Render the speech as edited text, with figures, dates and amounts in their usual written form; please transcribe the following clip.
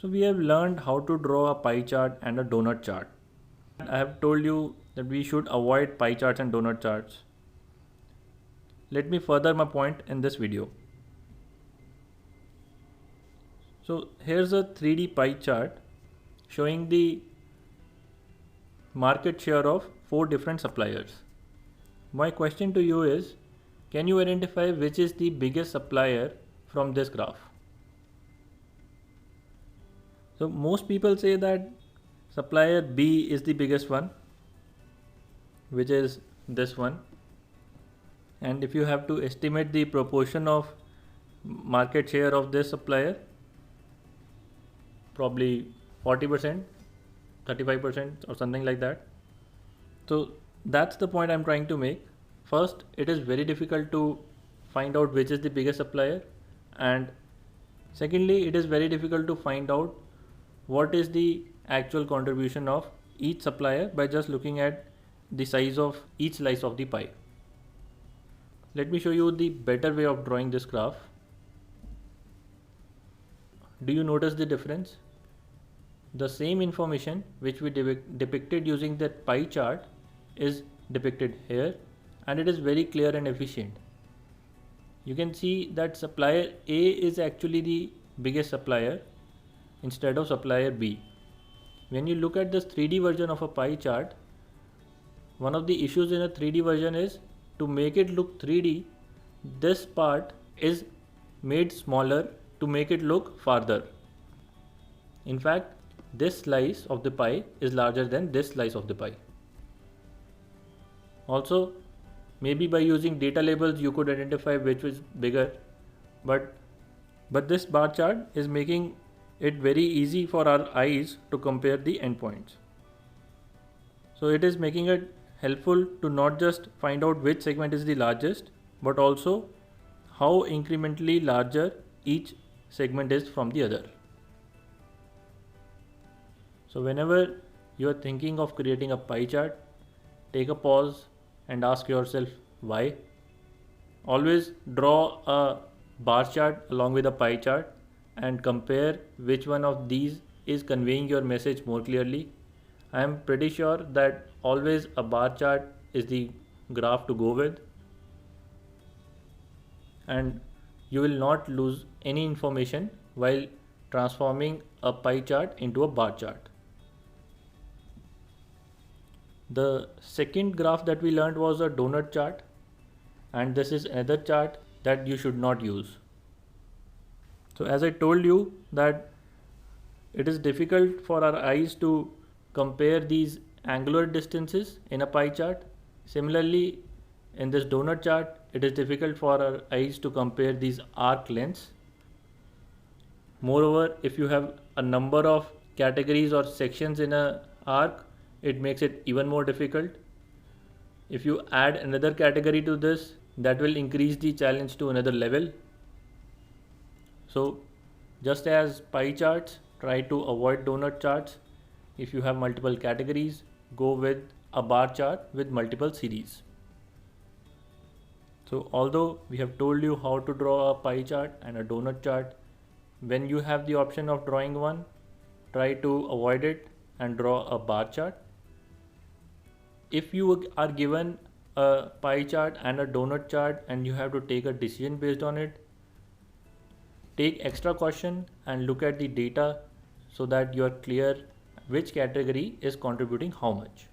So we have learned how to draw a pie chart and a donut chart. I have told you that we should avoid pie charts and donut charts. Let me further my point in this video. So here's a 3D pie chart showing the market share of 4 different suppliers. My question to you is, can you identify which is the biggest supplier from this graph? So most people say that supplier B is the biggest one, which is this one. And if you have to estimate the proportion of market share of this supplier, probably 40%, 35% or something like that. So that's the point I'm trying to make. First, it is very difficult to find out which is the biggest supplier, and secondly, it is very difficult to find out what is the actual contribution of each supplier by just looking at the size of each slice of the pie. Let me show you the better way of drawing this graph. Do you notice the difference? The same information which we depicted using that pie chart is depicted here, and it is very clear and efficient. You can see that supplier A is actually the biggest supplier instead of supplier B. When you look at this 3D version of a pie chart, one of the issues in a 3D version is to make it look 3D, this part is made smaller to make it look farther. In fact, this slice of the pie is larger than this slice of the pie. Also, maybe by using data labels you could identify which is bigger, but this bar chart is making it very easy for our eyes to compare the endpoints. So it is making it helpful to not just find out which segment is the largest, but also how incrementally larger each segment is from the other. So whenever you are thinking of creating a pie chart, take a pause and ask yourself why. Always draw a bar chart along with a pie chart and compare which one of these is conveying your message more clearly. I am pretty sure that always a bar chart is the graph to go with, and you will not lose any information while transforming a pie chart into a bar chart. The second graph that we learned was a donut chart, and this is another chart that you should not use. So as I told you that it is difficult for our eyes to compare these angular distances in a pie chart. Similarly, in this donut chart, it is difficult for our eyes to compare these arc lengths. Moreover, if you have a number of categories or sections in an arc, it makes it even more difficult. If you add another category to this, that will increase the challenge to another level. So just as pie charts, try to avoid donut charts. If you have multiple categories, go with a bar chart with multiple series. So although we have told you how to draw a pie chart and a donut chart, when you have the option of drawing one, try to avoid it and draw a bar chart. If you are given a pie chart and a donut chart and you have to take a decision based on it, take extra caution and look at the data so that you are clear which category is contributing how much.